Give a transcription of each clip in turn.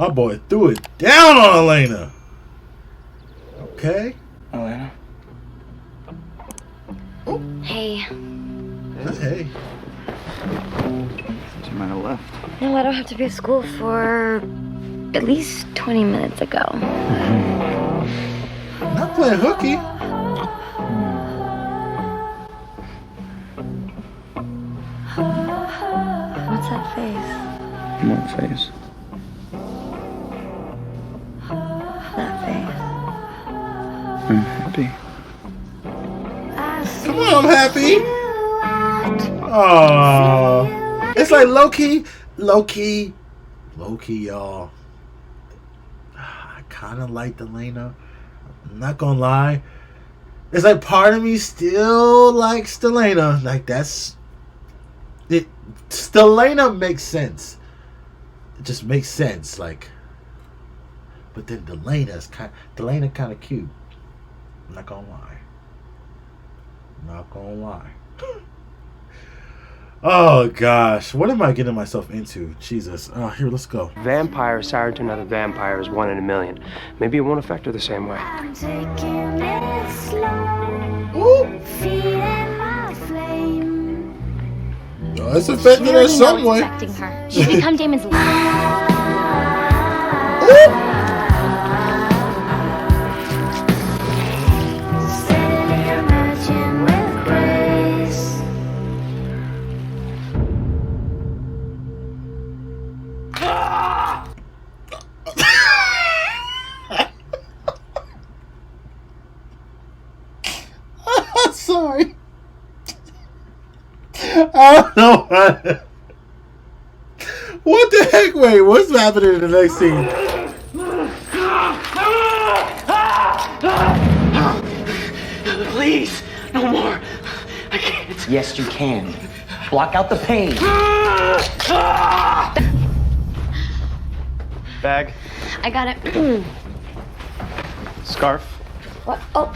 My boy threw it down on Elena. Okay. Elena? Hey. Hey. She might have left. No, I don't have to be at school for at least 20 minutes ago. Not playing hooky. What's that face? What face? That face. I'm happy. Come on, I'm happy. Oh, it's like low key, y'all. I kind of like Elena. I'm not gonna lie. It's like part of me still likes Stelena. Like that's it. Stelena makes sense. It just makes sense. Like, but then Delena kind of cute. I'm not gonna lie. Not gonna lie. Oh gosh, what am I getting myself into? Jesus. Oh, here, let's go. Vampire sire to another vampire is 1 in a million. Maybe it won't affect her the same way. I'm taking it slow. Ooh. Feeding my flame. Oh, it's affecting her some way. Affecting her. She's become Damon's Emerging with grace. I'm sorry. I don't know what the heck. Wait, what's happening in the next scene? Please, no more. I can't. Yes, you can. Block out the pain. Bag. I got it. Scarf. What? Oh.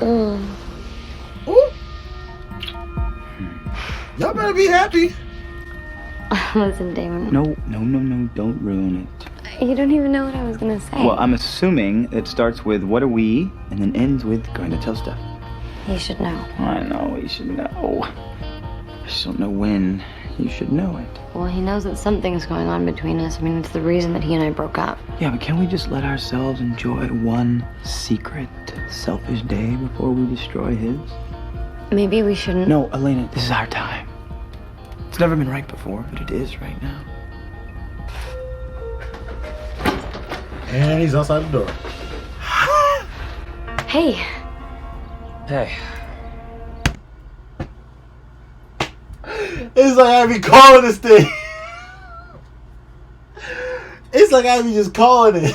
Ooh. Y'all better be happy. Listen, Damon. No. Don't ruin it. You don't even know what I was gonna say. Well, I'm assuming it starts with what are we and then ends with going to tell Steph. You should know. I know, you should know. I just don't know when you should know it. Well, he knows that something's going on between us. I mean, it's the reason that he and I broke up. Yeah, but can we just let ourselves enjoy one secret, selfish day before we destroy his? Maybe we shouldn't. No, Elena, this is our time. It's never been right before, but it is right now. And he's outside the door. Hey. Hey. It's like I be calling this thing. It's like I be just calling it.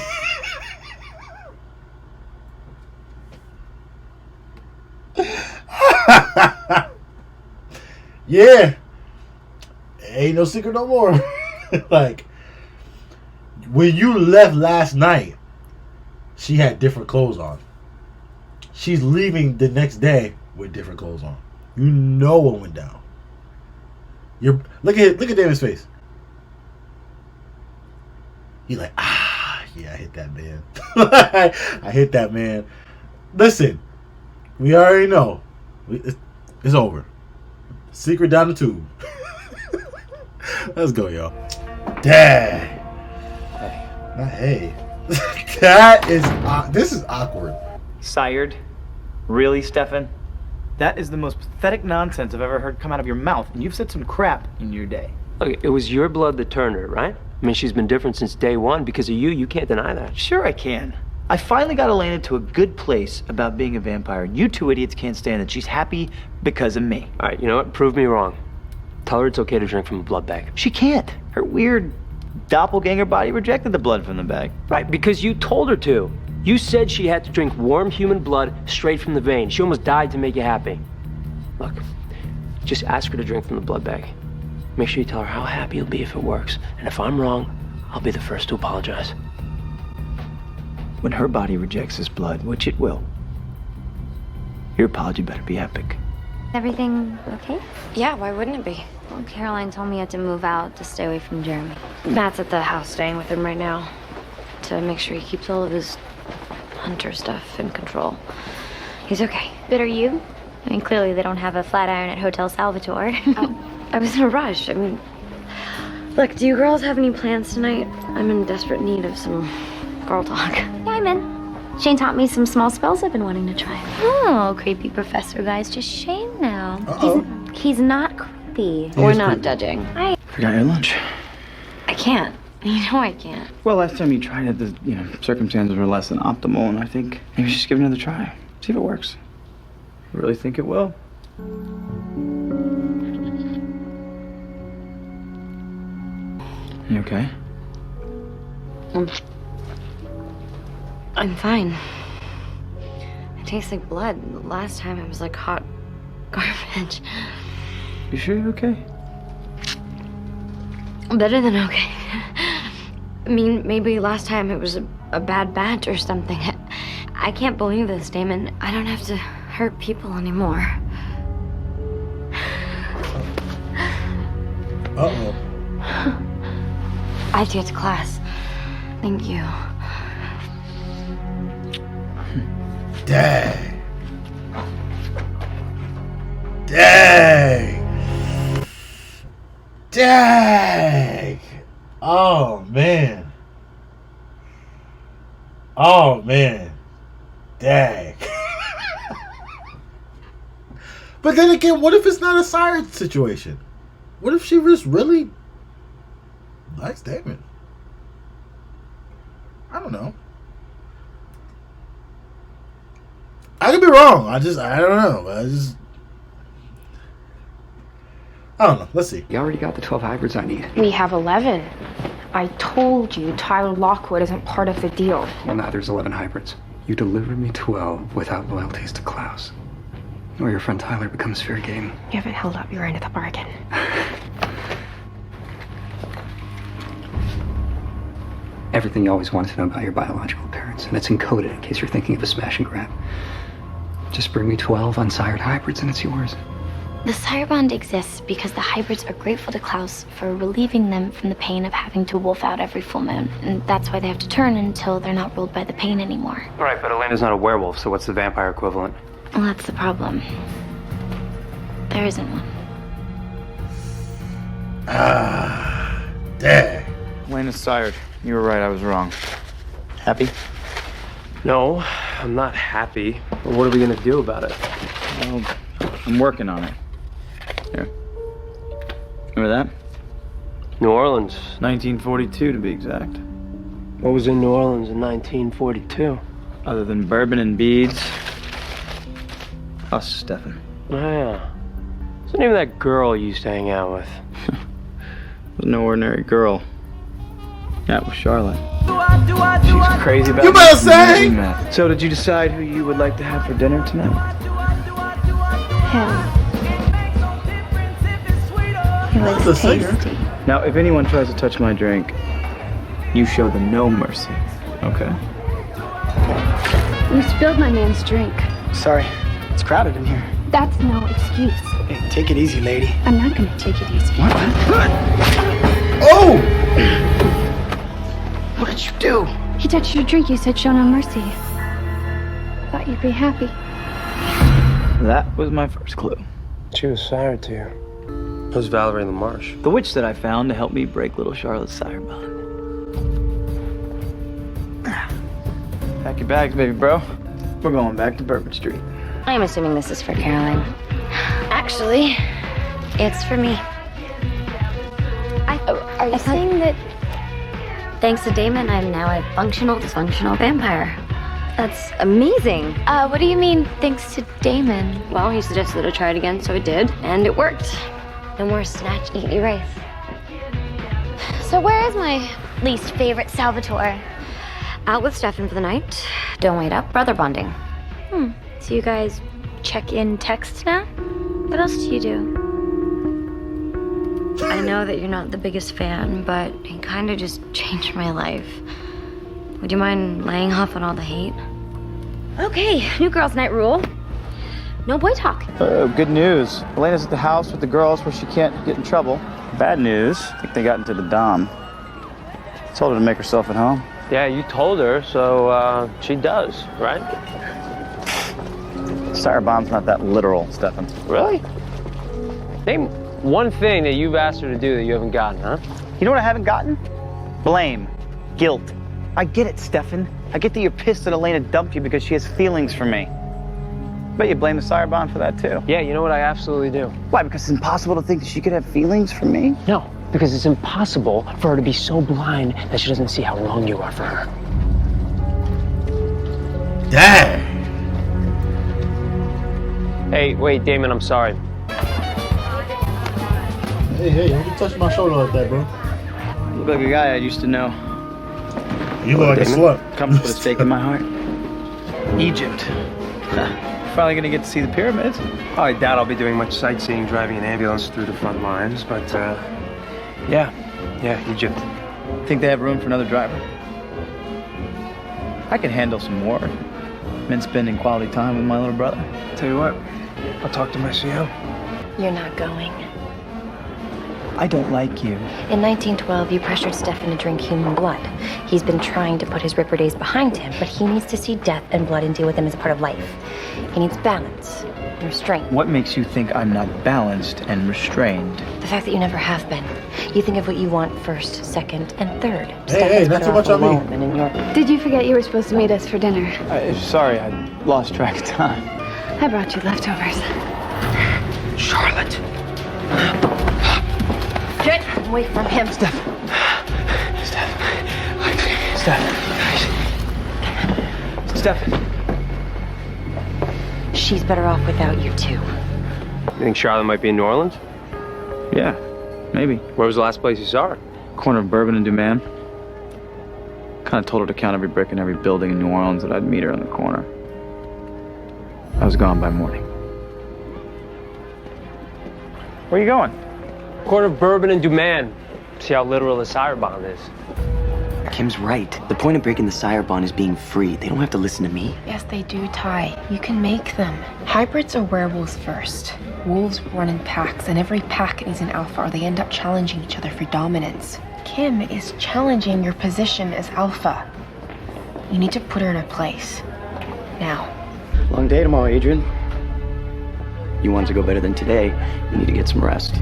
Yeah. Ain't no secret no more. Like, when you left last night, she had different clothes on. She's leaving the next day with different clothes on. You know what went down. Look at Damon's face. He's like, yeah, I hit that man. I hit that man. Listen, we already know. It's over. Secret down the tube. Let's go, y'all. Dang. Hey. Not hey. That is this is awkward. Sired? Really, Stefan? That is the most pathetic nonsense I've ever heard come out of your mouth, and you've said some crap in your day. Look, it was your blood that turned her, right? I mean, she's been different since day one because of you. You can't deny that. Sure I can. I finally got Elena to a good place about being a vampire, and you two idiots can't stand it. She's happy because of me. All right, you know what? Prove me wrong. Tell her it's okay to drink from a blood bag. She can't. Her weird doppelganger body rejected the blood from the bag. Right, because you told her to. You said she had to drink warm human blood straight from the vein. She almost died to make you happy. Look, just ask her to drink from the blood bag. Make sure you tell her how happy you'll be if it works. And if I'm wrong, I'll be the first to apologize. When her body rejects this blood, which it will, your apology better be epic. Everything okay? Yeah, why wouldn't it be? Well, Caroline told me you had to move out to stay away from Jeremy. Matt's at the house staying with him right now. to make sure he keeps all of his hunter stuff in control. He's okay. But are you? I mean, clearly they don't have a flat iron at Hotel Salvatore. I was in a rush. I mean, look, do you girls have any plans tonight? I'm in desperate need of some girl talk. Yeah, I'm in. Shane taught me some small spells I've been wanting to try. Oh, creepy professor guy's just Shane now. He's not creepy. We're not judging. Forgot your lunch. I can't. You know I can't. Well, last time you tried it, the circumstances were less than optimal, and I think maybe just give it another try. See if it works. You really think it will? You okay? I'm fine. It tastes like blood. Last time it was like hot garbage. You sure you're okay? Better than okay. I mean, maybe last time it was a bad batch or something. I can't believe this, Damon. I don't have to hurt people anymore. Uh-oh. I have to get to class. Thank you. Dang. Dang. Dang. Oh, man. Oh, man. Dang. But then again, what if it's not a sire situation? What if she just really likes Damon? I don't know. I could be wrong. I don't know. I don't know. Let's see. You already got the 12 hybrids I need. We have 11. I told you Tyler Lockwood isn't part of the deal. Well, now there's 11 hybrids. You delivered me 12 without loyalties to Klaus. Or your friend Tyler becomes fair game. You haven't held up your end of the bargain. Everything you always wanted to know about your biological parents, and it's encoded in case you're thinking of a smash and grab. Just bring me 12 unsired hybrids and it's yours. The sire bond exists because the hybrids are grateful to Klaus for relieving them from the pain of having to wolf out every full moon. And that's why they have to turn until they're not ruled by the pain anymore. Right, but Elena's not a werewolf, so what's the vampire equivalent? Well, that's the problem. There isn't one. Ah, dang. Elena's sired. You were right, I was wrong. Happy? No, I'm not happy. But what are we gonna do about it? Well, I'm working on it. Here. Remember that? New Orleans. 1942 to be exact. What was in New Orleans in 1942? Other than bourbon and beads. Us, Stefan. Oh, yeah. What's the name of that girl you used to hang out with? Was no ordinary girl. That was Charlotte. She's crazy about You better say! using that. So did you decide who you would like to have for dinner tonight? Him. He The looks singer. tasty. Now, if anyone tries to touch my drink, you show them no mercy. Okay? You spilled my man's drink. Sorry, it's crowded in here. That's no excuse. Hey, take it easy, lady. I'm not gonna take it easy. Oh! What did you do? He touched your drink. You said show no mercy. Thought you'd be happy. That was my first clue. She was sired to you. Who's Valerie LaMarche? The witch that I found to help me break little Charlotte's sire bond. Pack your bags, baby bro. We're going back to Bourbon Street. I'm assuming this is for Caroline. Actually, it's for me. Are you saying that Thanks to Damon, I'm now a functional, dysfunctional vampire. That's amazing. what do you mean, thanks to Damon? Well, he suggested I try it again, so I did, and it worked. No more snatch, eat, erase. So where is my least favorite Salvatore? Out with Stefan for the night. Don't wait up. Brother bonding. So you guys check in text now? What else do you do? I know that you're not the biggest fan, but he kind of just changed my life. Would you mind laying off on all the hate? Okay, new girls' night rule. No boy talk. Good news. Elena's at the house with the girls where she can't get in trouble. Bad news. I think they got into the Dom. Told her to make herself at home. Yeah, you told her, so she does, right? Sire bomb's not that literal, Stefan. Really? Name one thing that you've asked her to do that you haven't gotten, huh? You know what I haven't gotten? Blame. Guilt. I get it, Stefan. I get that you're pissed that Elena dumped you because she has feelings for me. But you blame the sire bond for that too. Yeah, you know what? I absolutely do. Why? Because it's impossible to think that she could have feelings for me? No, because it's impossible for her to be so blind that she doesn't see how wrong you are for her. Dang. Hey, wait, Damon, I'm sorry. Hey, don't you touch my shoulder like that, bro. You look like a guy I used to know. You look like a slut. Comes with a stake in my heart. Egypt. Finally gonna get to see the pyramids. Oh, I doubt I'll be doing much sightseeing, driving an ambulance through the front lines, but, yeah, Egypt. Think they have room for another driver? I can handle some more. Been spending quality time with my little brother. Tell you what, I'll talk to my CO. You're not going. I don't like you. In 1912, you pressured Stefan to drink human blood. He's been trying to put his Ripper days behind him, but he needs to see death and blood and deal with them as a part of life. He needs balance and restraint. What makes you think I'm not balanced and restrained? The fact that you never have been. You think of what you want first, second, and third. Hey, not too much on me. And in your... Did you forget you were supposed to meet us for dinner? Sorry, I lost track of time. I brought you leftovers. Charlotte. Get away from him. Steph. She's better off without you, too. You think Charlotte might be in New Orleans? Yeah, maybe. Where was the last place you saw her? Corner of Bourbon and Duman. Kind of told her to count every brick in every building in New Orleans that I'd meet her on the corner. I was gone by morning. Where are you going? Corner of Bourbon and Duman. See how literal the sire bond is. Kim's right. The point of breaking the sire bond is being free. They don't have to listen to me. Yes, they do, Ty. You can make them. Hybrids are werewolves first. Wolves run in packs, and every pack needs an alpha, or they end up challenging each other for dominance. Kim is challenging your position as alpha. You need to put her in her place. Now. Long day tomorrow, Adrian. You want to go better than today, you need to get some rest.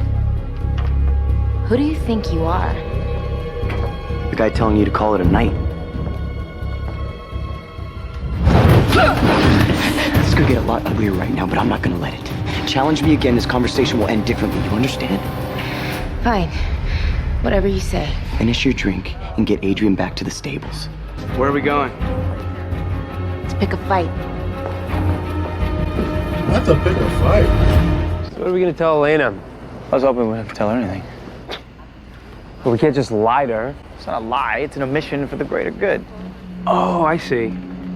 Who do you think you are? The guy telling you to call it a night. This could get a lot uglier right now, but I'm not gonna let it. Challenge me again, this conversation will end differently, you understand? Fine. Whatever you say. Finish your drink and get Adrian back to the stables. Where are we going? Let's pick a fight. That's a bigger fight. So what are we gonna tell Elena? I was hoping we wouldn't have to tell her anything. But we can't just lie to her. It's not a lie, it's an omission for the greater good. Oh, I see.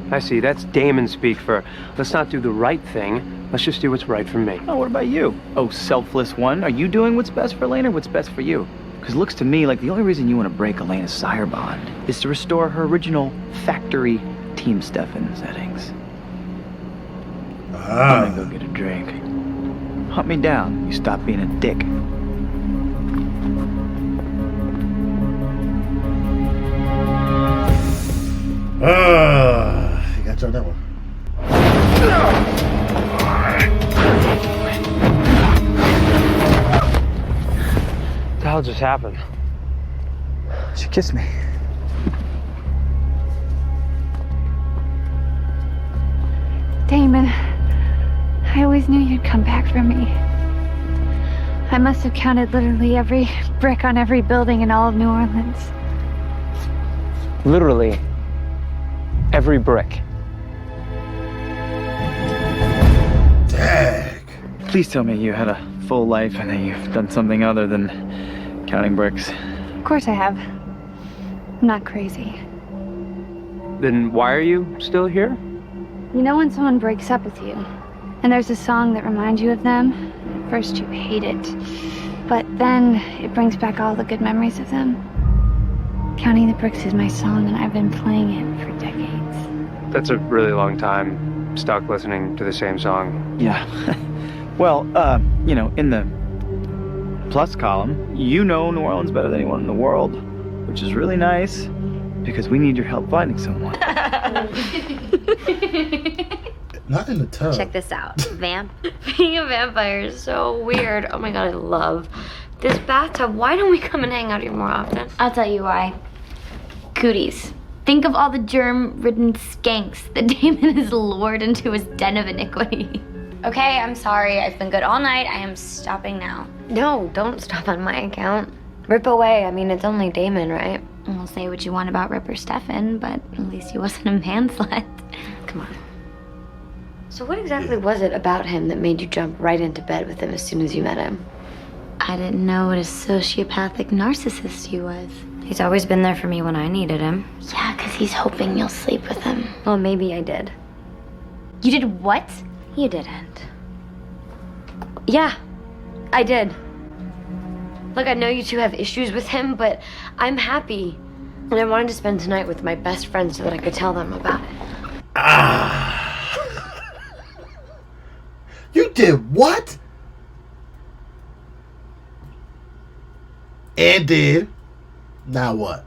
That's Damon speak for, let's not do the right thing, let's just do what's right for me. Oh, what about you? Oh, selfless one. Are you doing what's best for Elena or what's best for you? Because it looks to me like the only reason you want to break Elena's sire bond is to restore her original factory Team Stefan settings. I'm gonna go get a drink. Hunt me down. You stop being a dick. You gotta try that one. What the hell just happened? She kissed me. Damon, I always knew you'd come back for me. I must have counted literally every brick on every building in all of New Orleans. Literally every brick. Dang. Please tell me you had a full life and that you've done something other than counting bricks. Of course I have. I'm not crazy. Then why are you still here? You know when someone breaks up with you, and there's a song that reminds you of them? At first you hate it, but then it brings back all the good memories of them. Counting the Bricks is my song, and I've been playing it for decades. That's a really long time stuck listening to the same song. Yeah. Well, you know, in the plus column, you know New Orleans better than anyone in the world, which is really nice. because we need your help finding someone. Not in the tub. Check this out. Being a vampire is so weird. Oh my god, I love this bathtub. Why don't we come and hang out here more often? I'll tell you why. Cooties. Think of all the germ-ridden skanks that Damon has lured into his den of iniquity. Okay, I'm sorry. I've been good all night. I am stopping now. No, don't stop on my account. Rip away. I mean, it's only Damon, right? We'll say what you want about Ripper Stefan, but at least he wasn't a man-slut. Come on. So what exactly was it about him that made you jump right into bed with him as soon as you met him? I didn't know what a sociopathic narcissist he was. He's always been there for me when I needed him. Yeah, because he's hoping you'll sleep with him. Well, maybe I did. You did what? You didn't. Yeah, I did. Look, I know you two have issues with him, but I'm happy. And I wanted to spend tonight with my best friend so that I could tell them about it. You did what? And did. Now what?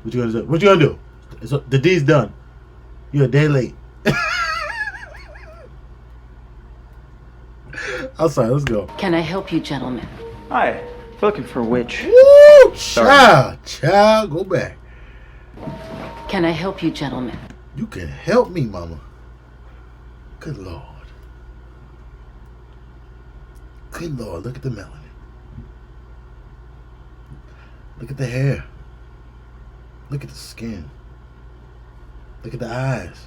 What you gonna do? What you gonna do? The deed's done. You're a day late. I'm sorry, let's go. Can I help you, gentlemen? Hi, we're looking for a witch. Woo! Child, go back. Can I help you, gentlemen? You can help me, mama. Good Lord. Good Lord, look at the melanin. Look at the hair. Look at the skin. Look at the eyes.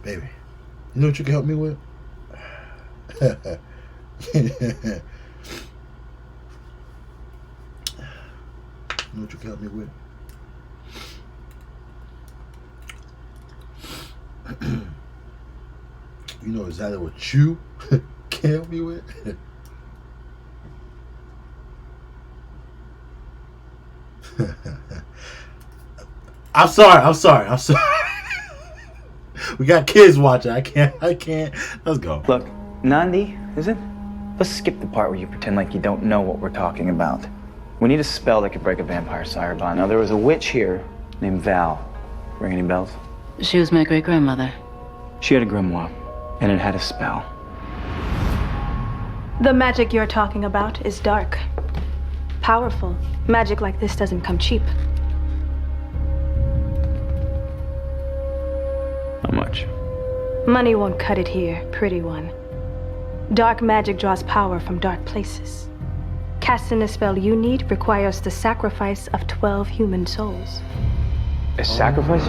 Baby, you know what you can help me with? You know what you can help me with? You know exactly what you can help me with? I'm sorry. We got kids watching. I can't. Let's go. Look, Nandi, is it? Let's skip the part where you pretend like you don't know what we're talking about. We need a spell that could break a vampire sire bond. Now, there was a witch here named Val. Ring any bells? She was my great-grandmother. She had a grimoire, and it had a spell. The magic you're talking about is dark. Powerful. Magic like this doesn't come cheap. How much? Money won't cut it here, pretty one. Dark magic draws power from dark places. Casting the spell you need requires the sacrifice of 12 human souls. A sacrifice?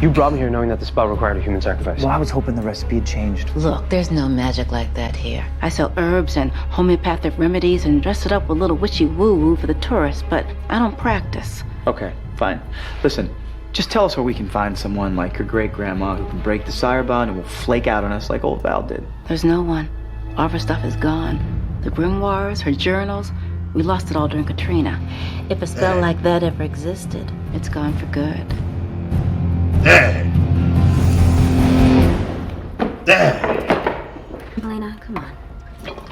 You brought me here knowing that the spell required a human sacrifice. Well, I was hoping the recipe had changed. Look, there's no magic like that here. I sell herbs and homeopathic remedies and dress it up with little witchy woo-woo for the tourists, but I don't practice. Okay, fine. Listen, just tell us where we can find someone like your great-grandma who can break the sire bond and will flake out on us like old Val did. There's no one. All of her stuff is gone. The grimoires, her journals, we lost it all during Katrina. If a spell like that ever existed, it's gone for good. Elena, come on.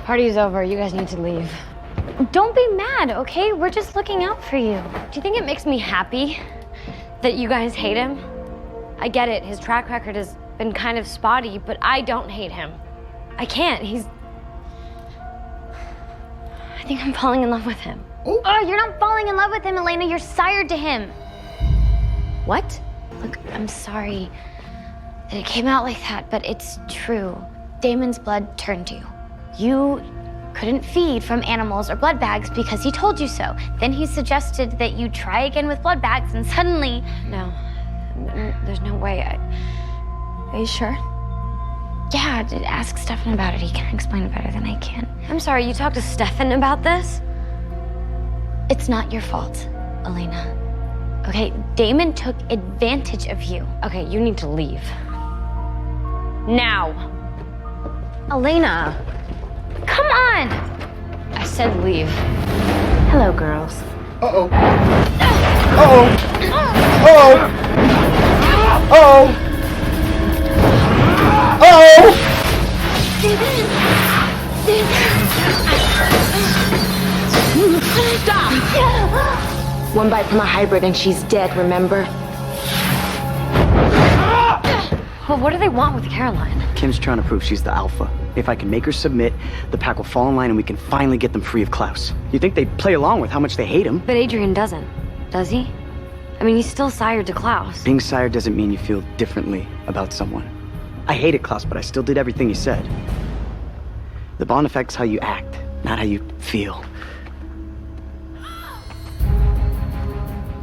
Party's over. You guys need to leave. Don't be mad, okay? We're just looking out for you. Do you think it makes me happy that you guys hate him? I get it. His track record has been kind of spotty, but I don't hate him. I can't. I think I'm falling in love with him. Oh, you're not falling in love with him, Elena. You're sired to him. What? Look, I'm sorry that it came out like that, but it's true. Damon's blood turned you. You couldn't feed from animals or blood bags because he told you so. Then he suggested that you try again with blood bags, and suddenly... No, there's no way. Are you sure? Yeah, ask Stefan about it. He can explain it better than I can. I'm sorry, you talked to Stefan about this? It's not your fault, Elena. Okay, Damon took advantage of you. Okay, you need to leave. Now. Elena, come on! I said leave. Hello, girls. Uh-oh. Uh-oh. Uh-oh. Uh-oh. Uh-oh. Stop! One bite from a hybrid and she's dead, remember? Well, what do they want with Caroline? Kim's trying to prove she's the alpha. If I can make her submit, the pack will fall in line and we can finally get them free of Klaus. You think they'd play along with how much they hate him? But Adrian doesn't, does he? I mean, he's still sire to Klaus. Being sire doesn't mean you feel differently about someone. I hated Klaus, but I still did everything he said. The bond affects how you act, not how you feel.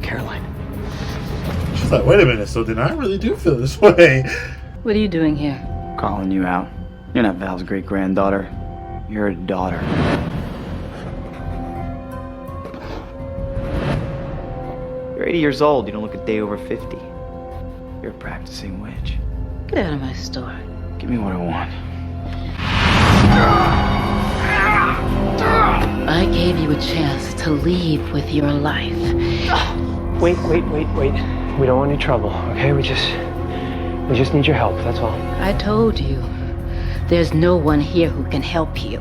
Caroline. She's like, wait a minute, so then I really do feel this way. What are you doing here? Calling you out. You're not Val's great-granddaughter. You're a daughter. You're 80 years old. You don't look a day over 50. You're a practicing witch. Get out of my store. Give me what I want. I gave you a chance to leave with your life. Wait. We don't want any trouble, okay? We just need your help, that's all. I told you, there's no one here who can help you.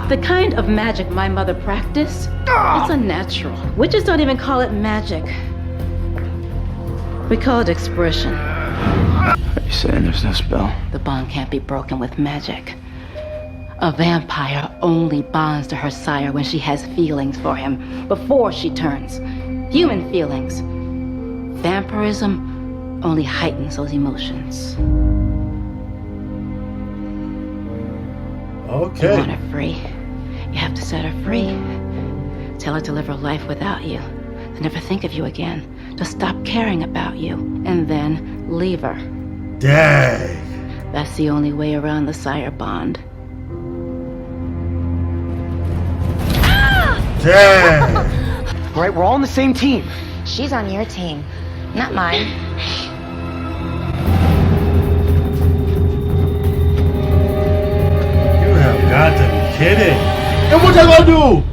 The kind of magic my mother practiced, it's unnatural. Witches don't even call it magic. We call it expression. Are you saying there's no spell? The bond can't be broken with magic. A vampire only bonds to her sire when she has feelings for him, before she turns. Human feelings. Vampirism only heightens those emotions. Okay. You want her free. You have to set her free. Tell her to live her life without you. To never think of you again. To stop caring about you. And then leave her. Dang. That's the only way around the sire bond. Dang. All right, we're all on the same team. She's on your team, not mine. You have got to be kidding. And what y'all gonna do?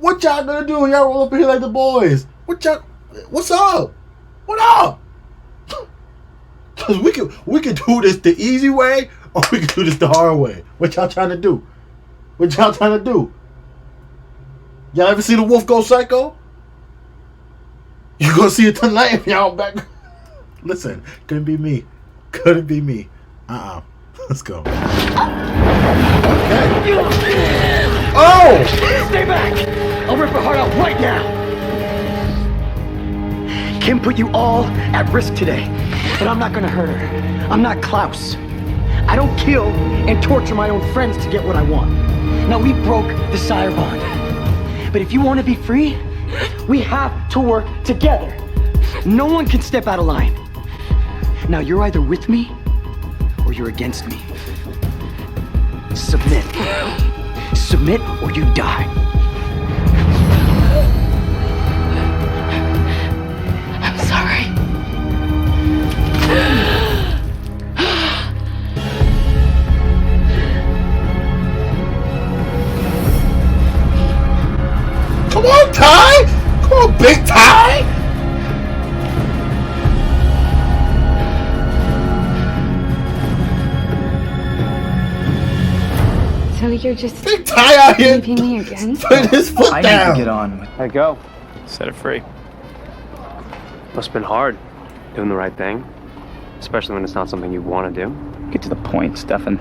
What y'all gonna do? Y'all roll up here like the boys. What's up? What up? Cause we can do this the easy way, or we can do this the hard way. What y'all trying to do? Y'all ever seen a wolf go psycho? You gonna see it tonight if y'all back. Listen, couldn't be me. Let's go. Okay. Oh! Stay back! I'll rip her heart out right now! Kim put you all at risk today, but I'm not gonna hurt her. I'm not Klaus. I don't kill and torture my own friends to get what I want. Now, we broke the sire bond. But if you want to be free, we have to work together. No one can step out of line. Now, you're either with me or you're against me. Submit. Submit or you die. I'm sorry. Come on, Ty! Come on, big Ty! So you're just big Ty out here leaving me again? putting his foot I down. need to get on with Let it go. Set it free. Must have been hard doing the right thing, especially when it's not something you want to do. Get to the point, Stefan.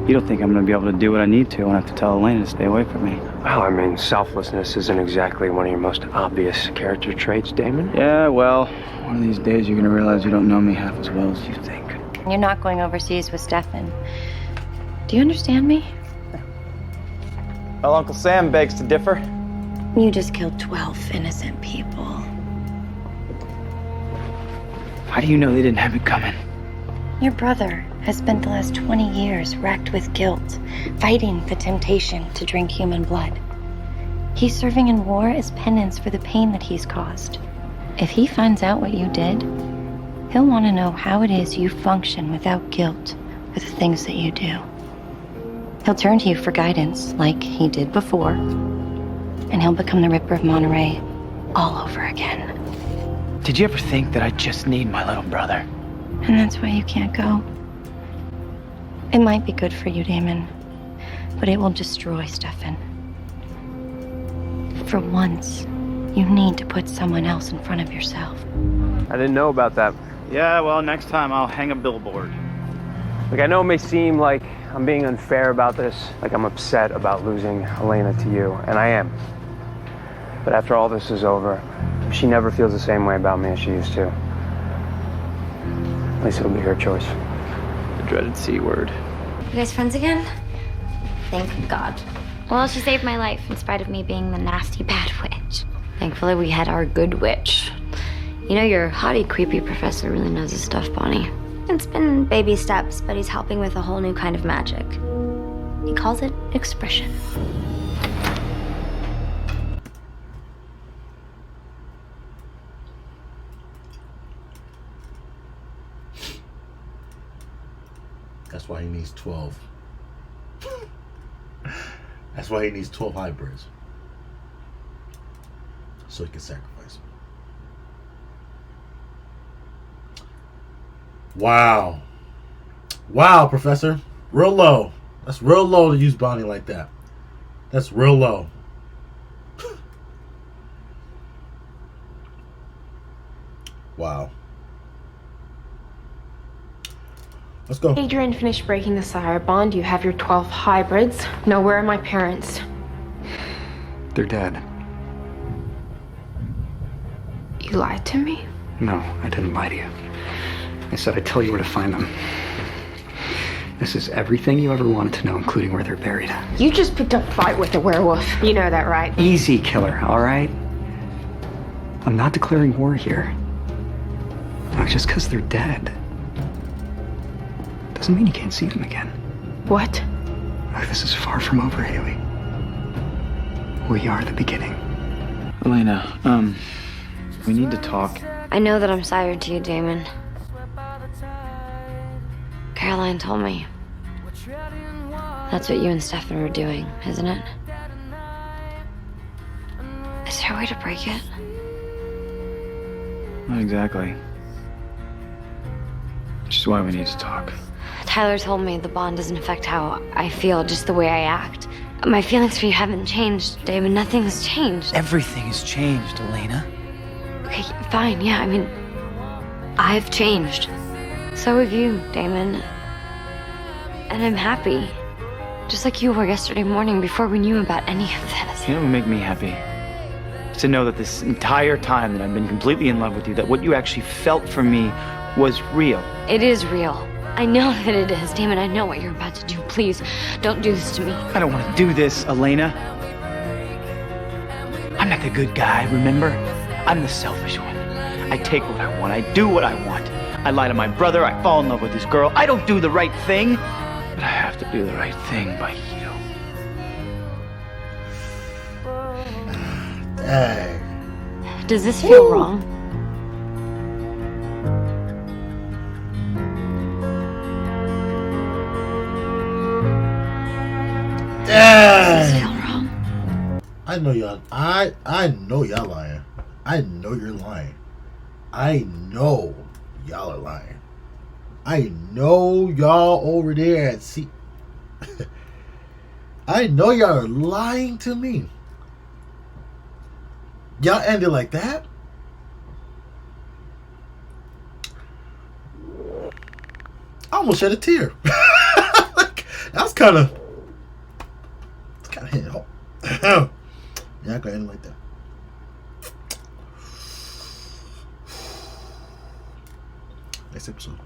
You don't think I'm going to be able to do what I need to when I have to tell Elena to stay away from me? Well, I mean, selflessness isn't exactly one of your most obvious character traits, Damon. Yeah, well, one of these days you're going to realize you don't know me half as well as you think. You're not going overseas with Stefan. Do you understand me? Well, Uncle Sam begs to differ. You just killed 12 innocent people. How do you know they didn't have it coming? Your brother has spent the last 20 years racked with guilt, fighting the temptation to drink human blood. He's serving in war as penance for the pain that he's caused. If he finds out what you did, he'll want to know how it is you function without guilt for the things that you do. He'll turn to you for guidance, like he did before, and he'll become the Ripper of Monterey all over again. Did you ever think that I just need my little brother? And that's why you can't go. It might be good for you, Damon, but it will destroy Stefan. For once, you need to put someone else in front of yourself. I didn't know about that. Yeah, well, next time I'll hang a billboard. Like, I know it may seem like I'm being unfair about this, like I'm upset about losing Elena to you, and I am. But after all this is over, she never feels the same way about me as she used to. At least it'll be her choice. The dreaded C word. You guys friends again? Thank God. Well, she saved my life in spite of me being the nasty bad witch. Thankfully, we had our good witch. You know, your haughty, creepy professor really knows his stuff, Bonnie. It's been baby steps, but he's helping with a whole new kind of magic. He calls it expression. That's why he needs 12. That's why he needs 12 hybrids. So he can sacrifice them. Wow. Wow, Professor. Real low. That's real low to use Bonnie like that. That's real low. Wow. Let's go. Adrian finished breaking the sire bond. You have your 12 hybrids. No, where are my parents? They're dead. You lied to me? No, I didn't lie to you. I said I'd tell you where to find them. This is everything you ever wanted to know, including where they're buried. You just picked up a fight with a werewolf. You know that, right? Easy, killer, all right? I'm not declaring war here. No, just because they're dead doesn't mean you can't see them again. What? Look, this is far from over, Hayley. We are the beginning. Elena, we need to talk. I know that I'm sire to you, Damon. Caroline told me. That's what you and Stefan were doing, isn't it? Is there a way to break it? Not exactly. Which is why we need to talk. Tyler told me the bond doesn't affect how I feel, just the way I act. My feelings for you haven't changed, Damon. Nothing's changed. Everything has changed, Elena. Okay, fine, yeah, I mean, I've changed. So have you, Damon. And I'm happy. Just like you were yesterday morning before we knew about any of this. You know what would make me happy? It's to know that this entire time that I've been completely in love with you, that what you actually felt for me was real. It is real. I know that it is. Damon, I know what you're about to do. Please, don't do this to me. I don't want to do this, Elena. I'm not the good guy, remember? I'm the selfish one. I take what I want. I do what I want. I lie to my brother. I fall in love with this girl. I don't do the right thing. But I have to do the right thing by you. Dang. Does this feel wrong? Does this feel wrong? I know y'all. I know y'all lying. I know you're lying. I know y'all are lying. I know y'all over there at sea. I know y'all are lying to me. Y'all ended like that? I almost shed a tear. That's kind of hitting home. Y'all gonna end like that. Next episode.